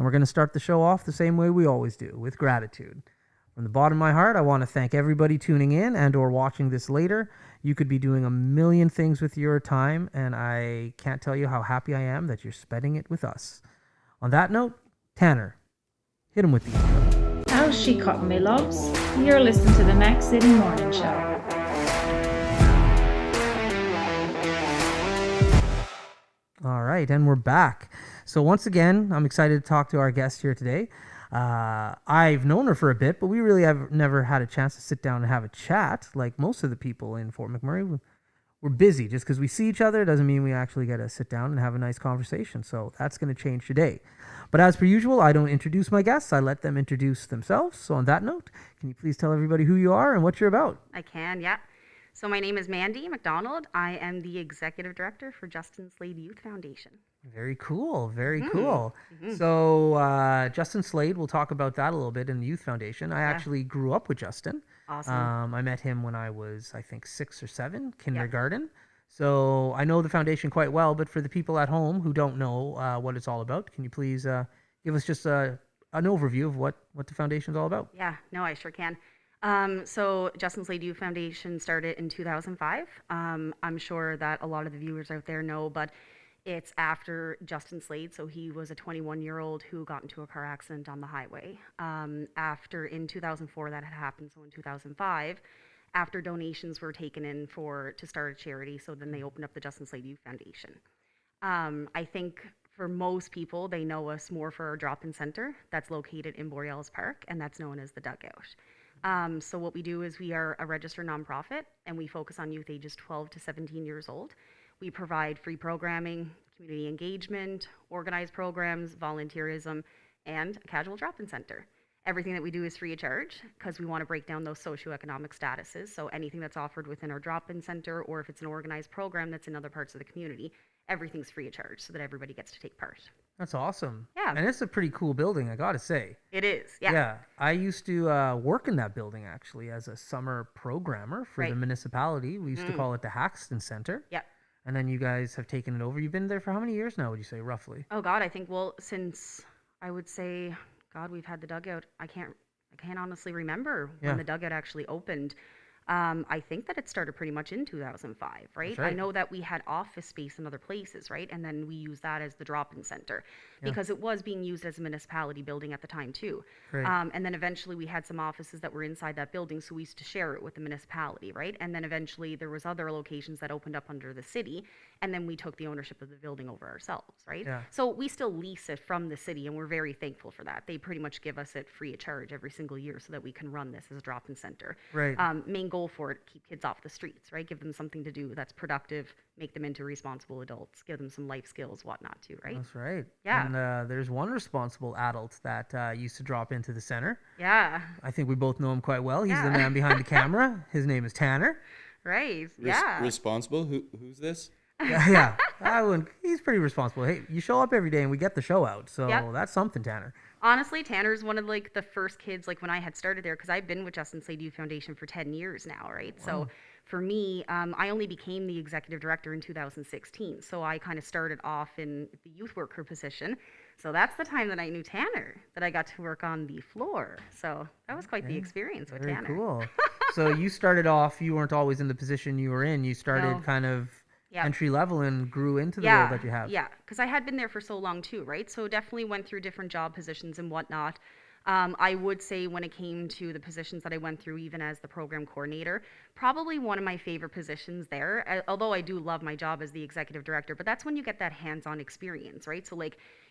we're going to start the show off the same way we always do, with gratitude. From the bottom of my heart, I want to thank everybody tuning in and or watching this later. You could be doing a million things with your time, and I can't tell you how happy I am that you're spending it with us. On that note, Tanner, hit him with the intro. How's she cutting me, loves? You're listening to the Mac City Morning Show. All right, and we're back. So once again, I'm excited to talk to our guest here today. I've known her for a bit, but we really have never had a chance to sit down and have a chat like most of the people in Fort McMurray. We're busy. Just because we see each other doesn't mean we actually get to sit down and have a nice conversation. So that's going to change today. But as per usual, I don't introduce my guests. I let them introduce themselves. So on that note, can you please tell everybody who you are and what you're about? I can, yeah. So my name is Mandy McDonald. I am the Executive Director for Justin Slade Youth Foundation. Very cool. Very cool. So Justin Slade, we'll talk about that a little bit in the Youth Foundation. I actually grew up with Justin. Awesome. I met him when I was, I think, 6 or 7, kindergarten. Yep. So I know the foundation quite well, but for the people at home who don't know what it's all about, can you please give us just an overview of what the foundation is all about? Yeah, no, I sure can. So Justin Slade Youth Foundation started in 2005. I'm sure that a lot of the viewers out there know, but it's after Justin Slade. So he was a 21-year-old who got into a car accident on the highway. After in 2004 that had happened, so in 2005, after donations were taken in to start a charity, so then they opened up the Justin Slade Youth Foundation. I think for most people, they know us more for our drop-in center that's located in Borealis Park, and that's known as the Dugout. So what we do is we are a registered nonprofit, and we focus on youth ages 12 to 17 years old. We provide free programming, community engagement, organized programs, volunteerism, and a casual drop-in center. Everything that we do is free of charge because we want to break down those socioeconomic statuses. So anything that's offered within our drop-in center, or if it's an organized program that's in other parts of the community, everything's free of charge so that everybody gets to take part. That's awesome. Yeah. And it's a pretty cool building, I got to say. It is, yeah. Yeah. I used to work in that building, actually, as a summer programmer for the municipality. We used to call it the Haxton Center. Yeah. And then you guys have taken it over. You've been there for how many years now, would you say, roughly? Oh, God, I think, since I would say, God, we've had the Dugout. I can't honestly remember when the Dugout actually opened. I think that it started pretty much in 2005, right? I know that we had office space in other places, right? And then we used that as the drop-in center because it was being used as a municipality building at the time too. And then eventually we had some offices that were inside that building, so we used to share it with the municipality, right? And then eventually there was other locations that opened up under the city, and then we took the ownership of the building over ourselves, right? So we still lease it from the city, and we're very thankful for that. They pretty much give us it free of charge every single year so that we can run this as a drop-in center. Main goal for it, keep kids off the streets, right? Give them something to do that's productive, make them into responsible adults, give them some life skills, whatnot too, right? That's right. Yeah. And there's one responsible adult that used to drop into the center. Yeah. I think we both know him quite well. He's the man behind the camera. His name is Tanner. Right. Responsible? Who's this? Yeah. He's pretty responsible. Hey, you show up every day and we get the show out. So that's something, Tanner. Honestly, Tanner's one of the first kids when I had started there, because I've been with Justin Slade Youth Foundation for 10 years now, right? Wow. So for me, I only became the executive director in 2016. So I kind of started off in the youth worker position. So that's the time that I knew Tanner, that I got to work on the floor. So that was quite the experience with Tanner. Very cool. So you started off, you weren't always in the position you were in. You started kind of entry level and grew into the role that you have. Yeah, because I had been there for so long too, right? So definitely went through different job positions and whatnot. I would say when it came to the positions that I went through, even as the program coordinator, probably one of my favorite positions there, although I do love my job as the executive director, but that's when you get that hands-on experience, right? So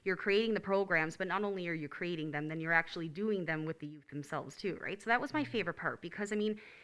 you're creating the programs, but not only are you creating them, then you're actually doing them with the youth themselves too, right? So that was my favorite part, because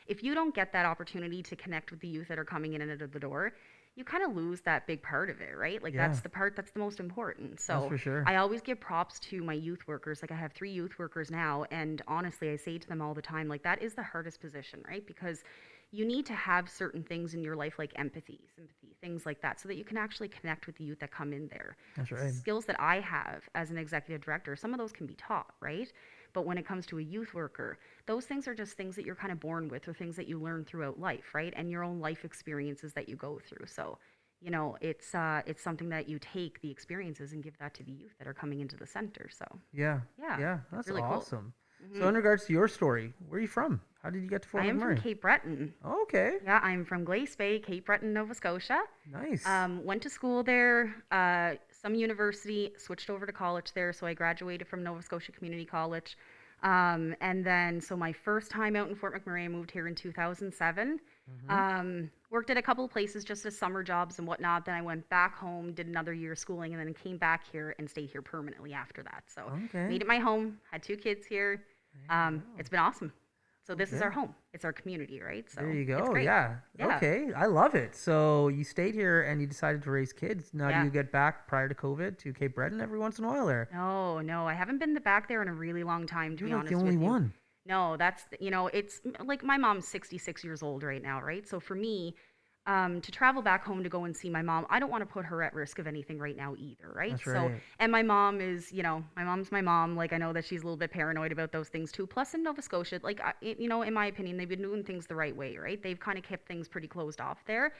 if you don't get that opportunity to connect with the youth that are coming in and out of the door, you kind of lose that big part of it, right? That's the part that's the most important. So that's for sure. I always give props to my youth workers. I have 3 youth workers now, and honestly, I say to them all the time, that is the hardest position, right? Because you need to have certain things in your life like empathy, sympathy, things like that, so that you can actually connect with the youth that come in there. That's right. Skills that I have as an executive director, some of those can be taught, right? But when it comes to a youth worker, those things are just things that you're kind of born with, or things that you learn throughout life, right? And your own life experiences that you go through. So it's something that you take the experiences and give that to the youth that are coming into the center. So Yeah. yeah, Yeah. it's That's really cool. awesome. So in regards to your story, where are you from? How did you get to Fort I am McMurray? from Cape Breton. Okay. Yeah, I'm from Glace Bay, Cape Breton, Nova Scotia. Nice. Went to school there, some university, switched over to college there. So I graduated from Nova Scotia Community College. And then, so my first time out in Fort McMurray, I moved here in 2007. Worked at a couple of places just as summer jobs and whatnot. Then I went back home, did another year of schooling, and then came back here and stayed here permanently after that. So Okay. made it my home, had 2 kids here. It's been awesome. So this is our home. It's our community, right? So There you it's go. great. Yeah. Yeah. Okay. I love it. So you stayed here and you decided to raise kids. Now Yeah. do you get back prior to COVID to Cape Breton every once in a while, or No, I haven't been back there in a really long time, to you're be like honest the only with you. one? No, that's, it's like my mom's 66 years old right now, right? So for me, to travel back home to go and see my mom, I don't want to put her at risk of anything right now either, right? That's So, right. and my mom is, my mom's my mom. Like, I know that she's a little bit paranoid about those things too. Plus, in Nova Scotia, like, in my opinion, they've been doing things the right way, right? They've kind of kept things pretty closed off there.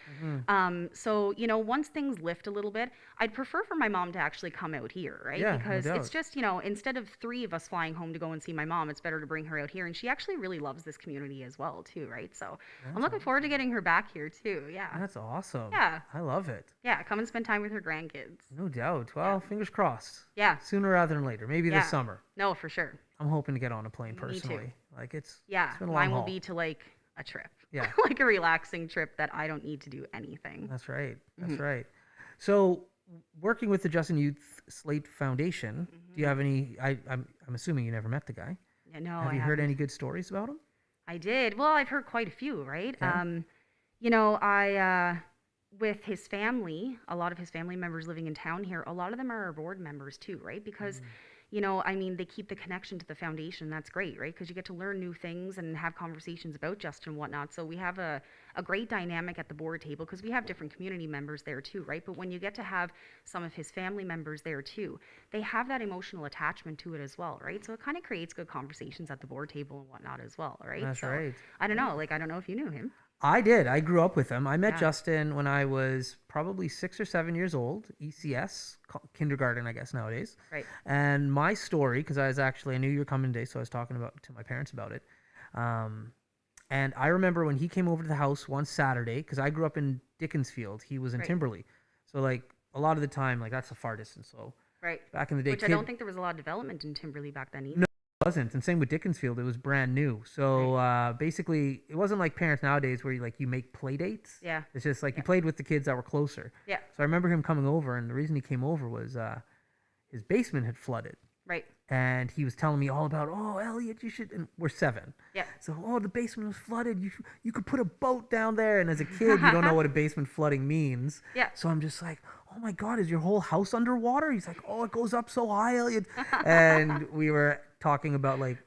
So, once things lift a little bit, I'd prefer for my mom to actually come out here, right? Yeah, no Because it's doubt. just, instead of 3 of us flying home to go and see my mom, it's better to bring her out here. And she actually really loves this community as well, too, right? So I'm looking forward to getting her back here, too. Yeah. That's awesome. Yeah. I love it. Yeah, come and spend time with her grandkids. No doubt. Well, fingers crossed. Yeah. Sooner rather than later. Maybe Yeah. this summer. No, for sure. I'm hoping to get on a plane Me too. personally. Like it's Yeah, been a long mine will haul. be to like a trip. Yeah. Like a relaxing trip that I don't need to do anything. That's right. That's right. So, working with the Justin Youth Slade Foundation, do you have any? I'm assuming you never met the guy. Yeah, no, Have I you heard haven't. any good stories about him? I did. Well, I've heard quite a few, right? Okay. I with his family, a lot of his family members living in town here, a lot of them are our board members too, right? Because they keep the connection to the foundation. That's great, right? Because you get to learn new things and have conversations about Justin and whatnot. So we have a great dynamic at the board table because we have different community members there too, right? But when you get to have some of his family members there too, they have that emotional attachment to it as well, right? So it kind of creates good conversations at the board table and whatnot as well, right? That's So, right. I don't know. Like, I don't know if you knew him. I did. I grew up with him. I met Yeah. Justin when I was probably 6 or 7 years old, ECS, kindergarten, I guess nowadays. Right. And my story, because I knew you were coming today, so I was talking to my parents about it. And I remember when he came over to the house one Saturday, because I grew up in Dickinsfield. He was in Right. Timberley. So, like, a lot of the time, like, that's a far distance. So, Right. back in the day, Which I don't think there was a lot of development in Timberley back then either. No. Wasn't, and same with Dickinsfield, it was brand new. So basically it wasn't like parents nowadays where you make play dates. Yeah. It's just like you played with the kids that were closer. Yeah. So I remember him coming over, and the reason he came over was his basement had flooded, Right. and he was telling me all about, oh, Elliot, you should, and we're 7. Yeah. So, oh, the basement was flooded, you could put a boat down there. And as a kid, you don't know what a basement flooding means. Yeah. So I'm just like, oh my God, is your whole house underwater? He's like, oh, it goes up so high, Elliot. And we were talking about like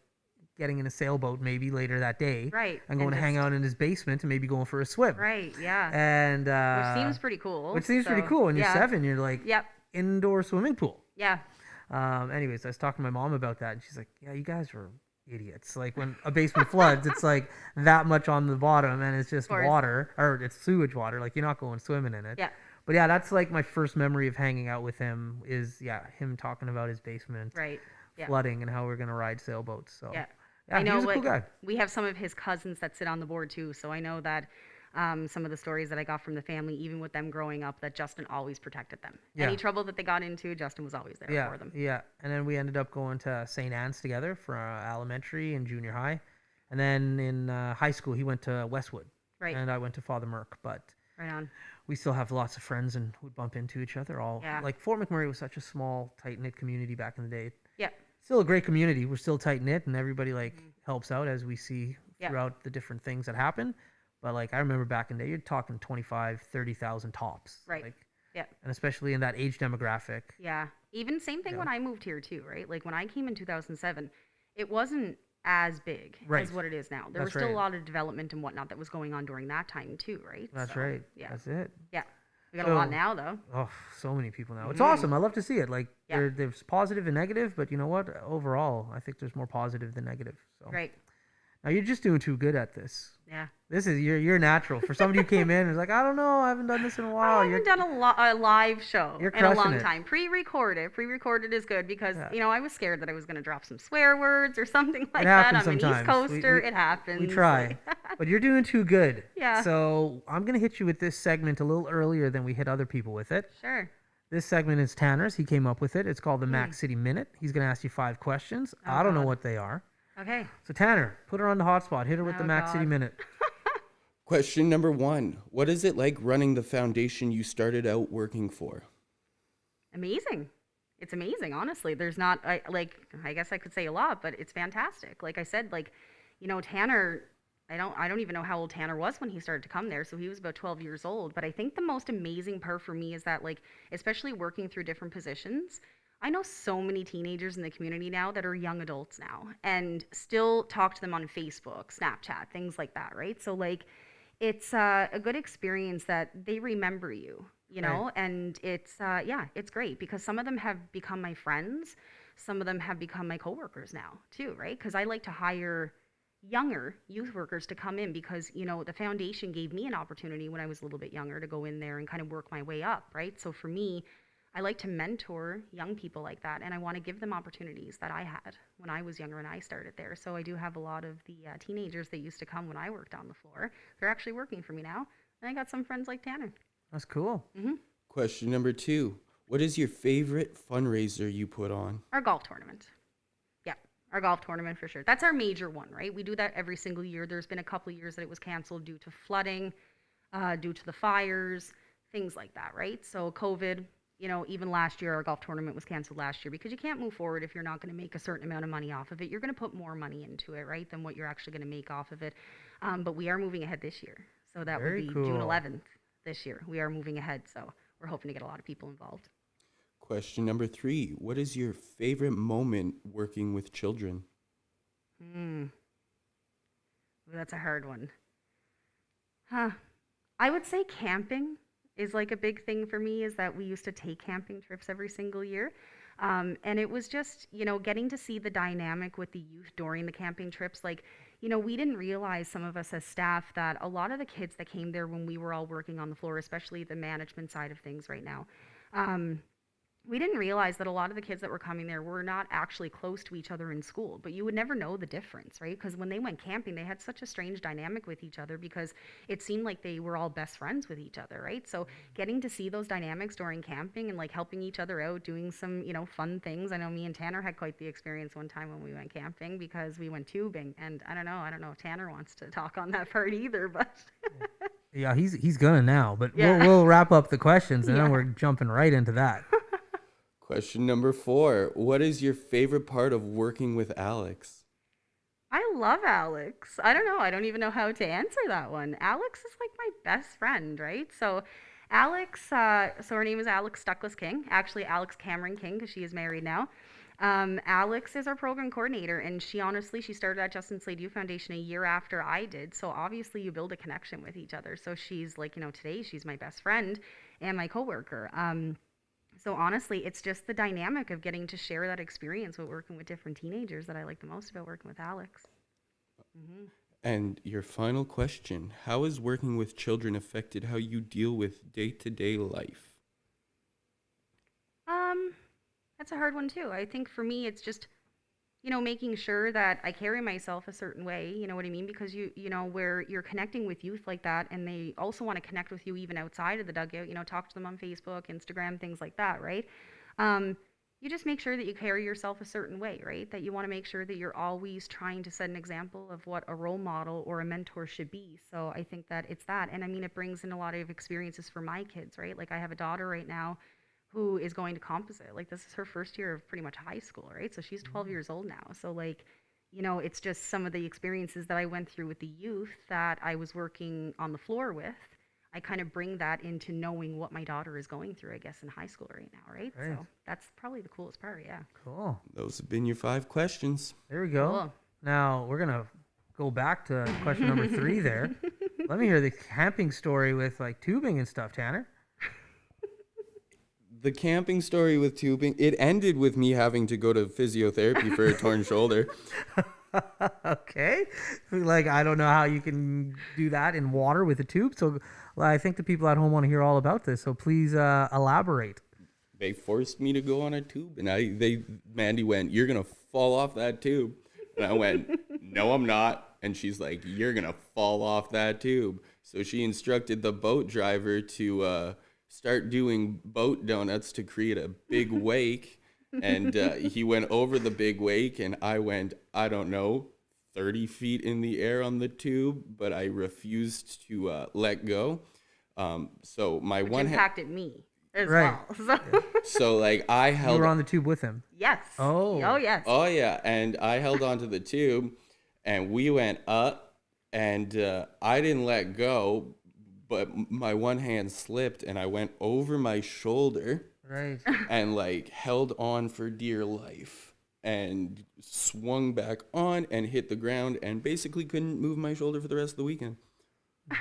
getting in a sailboat maybe later that day. Right. And going to hang out in his basement and maybe going for a swim. Right. Yeah. And Which seems pretty cool. Which seems pretty so, cool. When you're yeah. 7, you're like, Yep. indoor swimming pool. Yeah. Anyways, I was talking to my mom about that, and she's like, yeah, you guys were idiots. Like, when a basement floods, it's like that much on the bottom, and it's just course. water, or it's sewage water. Like, you're not going swimming in it. Yeah. But yeah, that's like my first memory of hanging out with him is, him talking about his basement Right. Yeah. flooding and how we're going to ride sailboats. So, Yeah. yeah, I know, he was a like, cool guy. we have some of his cousins that sit on the board too, so I know that some of the stories that I got from the family, even with them growing up, that Justin always protected them. Yeah. Any trouble that they got into, Justin was always there Yeah, for them. yeah. And then we ended up going to St. Anne's together for elementary and junior high. And then in high school, he went to Westwood. Right. And I went to Father Merck. But Right on. we still have lots of friends and would bump into each other. Yeah. Like Fort McMurray was such a small, tight-knit community back in the day. Yeah. Still a great community. We're still tight-knit, and everybody helps out as we see Yeah. throughout the different things that happen. But like I remember back in the day, you're talking 25, 30,000 tops. Right. Like, Yeah. and especially in that age demographic. Yeah. Even same thing Yeah. when I moved here too, right? Like when I came in 2007, it wasn't as big Right. as what it is now. There That's was still right. a lot of development and whatnot that was going on during that time too, right? That's So, right. Yeah. That's it. Yeah. We got a lot So- now though. Oh, so many people now. It's Mhm. awesome. I love to see it. Like Yeah. there's positive and negative, but you know what? Overall, I think there's more positive than negative. So Right. Now you're just doing too good at this. Yeah. This is you're natural. For somebody who came in and was like, I don't know, I haven't done this in a while. I haven't done a live show You're in a long crushing it. time. Pre-recorded. Pre-recorded is good because, Yeah. I was scared that I was going to drop some swear words or something like It that. happens I'm an East sometimes. Coaster. It happens. We try. But you're doing too good. Yeah. So I'm going to hit you with this segment a little earlier than we hit other people with it. Sure. This segment is Tanner's. He came up with it. It's called the Mac City Minute. He's going to ask you 5 questions. Oh, I don't know God. what they are. Okay. So Tanner, put her on the hot spot. Hit her with the Oh, Mac City God. Minute. Question number 1. What is it like running the foundation you started out working for? Amazing. It's amazing, honestly. There's not, I guess I could say a lot, but it's fantastic. Like I said, Tanner, I don't even know how old Tanner was when he started to come there. So he was about 12 years old. But I think the most amazing part for me is that, especially working through different positions, I know so many teenagers in the community now that are young adults now and still talk to them on Facebook, Snapchat, things like that, right? So, it's a good experience that they remember you, know, and it's great because some of them have become my friends. Some of them have become my coworkers now too, right? Because I like to hire younger youth workers to come in because, the foundation gave me an opportunity when I was a little bit younger to go in there and kind of work my way up, right? So for me, I like to mentor young people like that, and I want to give them opportunities that I had when I was younger and I started there. So I do have a lot of the teenagers that used to come when I worked on the floor. They're actually working for me now, and I got some friends like Tanner. That's cool. Mm-hmm. Question number 2. What is your favorite fundraiser you put on? Our golf tournament. Yeah, our golf tournament for sure. That's our major one, right? We do that every single year. There's been a couple of years that it was canceled due to flooding, due to the fires, things like that, right? So COVID. Even last year, our golf tournament was canceled last year because you can't move forward if you're not going to make a certain amount of money off of it. You're going to put more money into it, right, than what you're actually going to make off of it. But we are moving ahead this year. So that Very would be cool. June 11th this year. We are moving ahead. So we're hoping to get a lot of people involved. Question number 3. What is your favorite moment working with children? Ooh, that's a hard one. I would say camping is a big thing for me, is that we used to take camping trips every single year. And it was just, getting to see the dynamic with the youth during the camping trips. We didn't realize, some of us as staff, that a lot of the kids that came there when we were all working on the floor, especially the management side of things right now, we didn't realize that a lot of the kids that were coming there were not actually close to each other in school, but you would never know the difference, right? Because when they went camping, they had such a strange dynamic with each other because it seemed like they were all best friends with each other, right? So getting to see those dynamics during camping and helping each other out, doing some, fun things. I know me and Tanner had quite the experience one time when we went camping because we went tubing, and I don't know if Tanner wants to talk on that part either, but Yeah, he's gonna now, but Yeah. we'll wrap up the questions and then Yeah. we're jumping right into that. Question number 4. What is your favorite part of working with Alex? I love Alex. I don't know. I don't even know how to answer that one. Alex is my best friend, right? So Alex, so her name is Alex Stuckless King. Actually, Alex Cameron King, because she is married now. Alex is our program coordinator, and she started at Justin Slade Youth Foundation a year after I did. So obviously you build a connection with each other. So she's today she's my best friend and my coworker. So honestly, it's just the dynamic of getting to share that experience with working with different teenagers that I like the most about working with Alex. Mm-hmm. And your final question, how has working with children affected how you deal with day-to-day life? That's a hard one too. I think for me, it's just, making sure that I carry myself a certain way, you know what I mean? Because where you're connecting with youth like that, and they also want to connect with you even outside of the dugout, talk to them on Facebook, Instagram, things like that, right? You just make sure that you carry yourself a certain way, right? That you want to make sure that you're always trying to set an example of what a role model or a mentor should be. So I think that it's that. And I mean, it brings in a lot of experiences for my kids, right? I have a daughter right now who is going to composite. This is her first year of pretty much high school, right? So she's 12 years old now. So it's just some of the experiences that I went through with the youth that I was working on the floor with. I kind of bring that into knowing what my daughter is going through, I guess, in high school right now, right? Right. So that's probably the coolest part, yeah. Cool. Those have been your 5 questions. There we go. Cool. Now we're gonna go back to question number 3 there. Let me hear the camping story with tubing and stuff, Tanner. The camping story with tubing, it ended with me having to go to physiotherapy for a torn shoulder. Okay. Like, I don't know how you can do that in water with a tube. So well, I think the people at home want to hear all about this. So please elaborate. They forced me to go on a tube, and Mandy went, "You're gonna fall off that tube," and I went, "No, I'm not." And she's like, "You're gonna fall off that tube." So she instructed the boat driver to start doing boat donuts to create a big wake, and he went over the big wake, and I went, I don't know, 30 feet in the air on the tube, but I refused to let go. So my Which one hand. impacted me as Right. well. So So like I You held were on the tube with him. yes. Oh. Oh yes. Oh yeah, and I held onto the tube, and we went up, and I didn't let go, but my one hand slipped, and I went over my shoulder Right. and like held on for dear life, and swung back on and hit the ground, and basically couldn't move my shoulder for the rest of the weekend.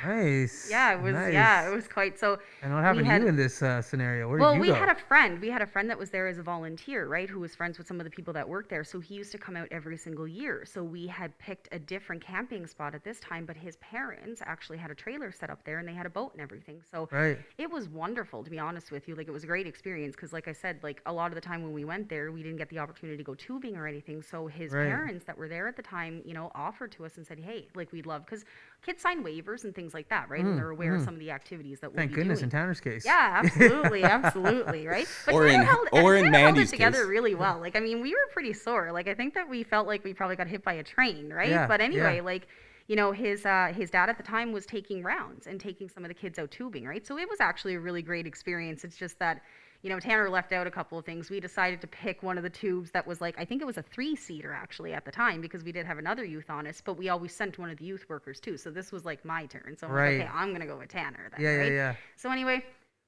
Nice. Yeah, it was. Nice. Yeah, it was quite so. And what happened we to you had- in this scenario? Where Well, did we you go? had a friend. We had a friend that was there as a volunteer, right? Who was friends with some of the people that worked there. So he used to come out every single year. So we had picked a different camping spot at this time, but his parents actually had a trailer set up there, and they had a boat and everything. So Right. it was wonderful, to be honest with you. Like, it was a great experience because, like I said, like a lot of the time when we went there, we didn't get the opportunity to go tubing or anything. So his Right. parents that were there at the time, you know, offered to us and said, "Hey, like we'd love," because kids sign waivers and things like that, right? And they're aware of some of the activities that we'll Thank be goodness doing. in Tanner's case. Yeah, absolutely, absolutely, right? But Or Tanner in- held, or in Tanner held it Mandy's together case. really well. Like, I mean, we were pretty sore. Like, I think that we felt like we probably got hit by a train, right? Yeah, But anyway, yeah. like, you know, his dad at the time was taking rounds and taking some of the kids out tubing, right? So it was actually a really great experience. It's just that, you know, Tanner left out a couple of things. We decided to pick one of the tubes that was like, I think it was a 3-seater actually at the time, because we did have another youth on us, but we always sent one of the youth workers too. So this was like my turn. So I'm Right. like, okay, I'm gonna go with Tanner then, Yeah, right? yeah. So anyway,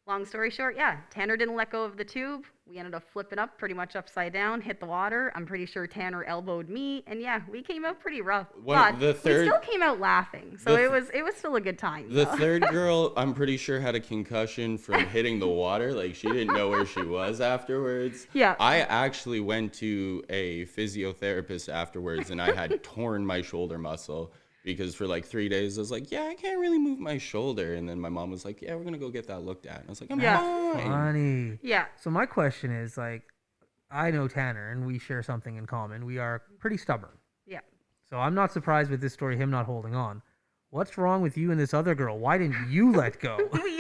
long story short, yeah, Tanner didn't let go of the tube. We ended up flipping up pretty much upside down, hit the water. I'm pretty sure Tanner elbowed me, and yeah, we came out pretty rough. But we still came out laughing, so it was still a good time. The so. third girl, I'm pretty sure, had a concussion from hitting the water. Like, she didn't know where she was afterwards. Yeah. I actually went to a physiotherapist afterwards, and I had torn my shoulder muscle because for like 3 days I was like, yeah, I can't really move my shoulder. And then my mom was like, yeah, we're going to go get that looked at. And I was like, I'm Yeah. fine. Funny. Yeah. So my question is, like, I know Tanner and we share something in common. We are pretty stubborn. Yeah. So I'm not surprised with this story, him not holding on. What's wrong with you and this other girl? Why didn't you let go?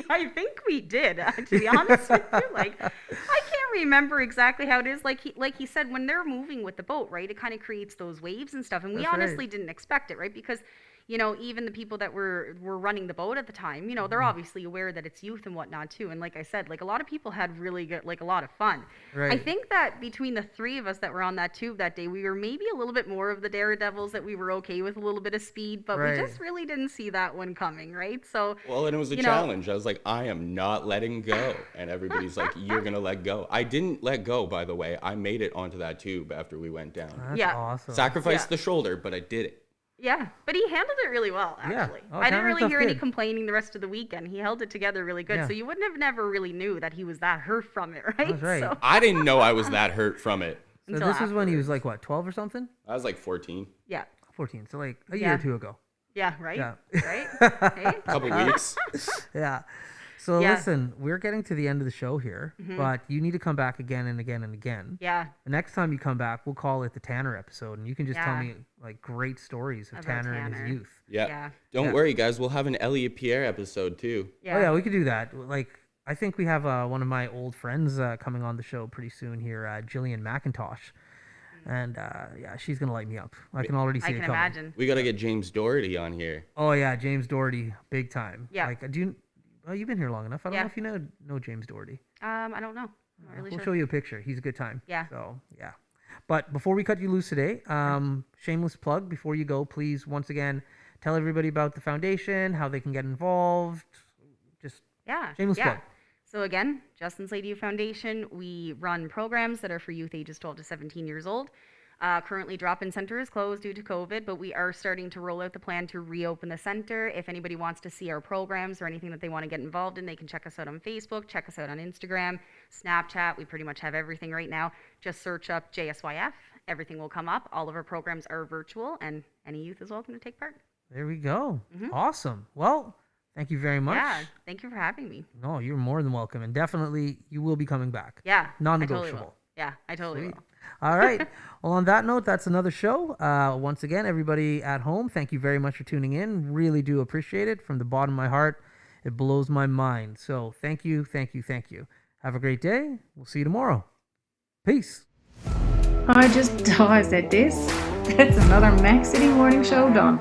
I think we did, to be honest with you. Like, I can't remember exactly how it is. Like he said, when they're moving with the boat, right, it kind of creates those waves and stuff. And we That's right. honestly didn't expect it, right? Because, you know, even the people that were running the boat at the time, you know, they're obviously aware that it's youth and whatnot too. And like I said, like a lot of people had really good, like a lot of fun. I Right. think that between the three of us that were on that tube that day, we were maybe a little bit more of the daredevils, that we were okay with a little bit of speed, but Right. we just really didn't see that one coming, right? So, Well, and it was a you know- challenge. I was like, I am not letting go. And everybody's like, you're going to let go. I didn't let go, by the way. I made it onto that tube after we went down. That's Yeah. awesome. Sacrificed Yeah. the shoulder, but I did it. yeah, but he handled it really well, Yeah. actually. Oh, I didn't Tanner's a really tough hear any kid. complaining the rest of the weekend. He held it together really good, Yeah. so you wouldn't have never really knew that he was that hurt from it, right? That's right. So, I didn't know I was that hurt from it. So until this is when he was afterwards. like, what, 12 or something? I was like 14. yeah, 14. So like a year Yeah. or two ago. yeah, right, Yeah. right, hey? Couple weeks. Yeah. So Yeah. listen, we're getting to the end of the show here, but you need to come back again and again and again. Yeah, The next time you come back, we'll call it the Tanner episode, and you can just tell Yeah. me like great stories of About Tanner and Tanner. his youth. Yeah. Yeah. Don't Yeah. worry, guys. We'll have an Elliot Pierre episode too. yeah, Oh yeah, we could do that. Like, I think we have one of my old friends coming on the show pretty soon here, Jillian McIntosh, and yeah, she's gonna light me up. I can already see I it can coming. imagine. We got to get James Doherty on here. Oh yeah, James Doherty, big time. Yeah. Like, do you? Well, you've been here long enough. I don't Yeah. know if you know James Doherty. I don't know. I'm not really We'll sure. show you a picture. He's a good time. Yeah. So yeah. But before we cut you loose today, shameless plug. Before you go, please once again tell everybody about the foundation, how they can get involved. Just Yeah. Shameless yeah. plug. So again, Justin Slade Youth Foundation, we run programs that are for youth ages 12 to 17 years old. Currently, drop-in center is closed due to COVID, but we are starting to roll out the plan to reopen the center. If anybody wants to see our programs or anything that they want to get involved in, they can check us out on Facebook, check us out on Instagram, Snapchat. We pretty much have everything right now. Just search up JSYF, everything will come up. All of our programs are virtual, and any youth is welcome to take part. There we go. Awesome. Well, thank you very much. Yeah, thank you for having me. No, you're more than welcome. And definitely you will be coming back. Yeah, Non-negotiable. I totally will. Yeah, I totally will. All right. Well, on that note, that's another show. Once again, everybody at home, thank you very much for tuning in. Really do appreciate it from the bottom of my heart. It blows my mind. So thank you, thank you, thank you. Have a great day. We'll see you tomorrow. Peace. I just said this. That's another Mac City Morning Show done.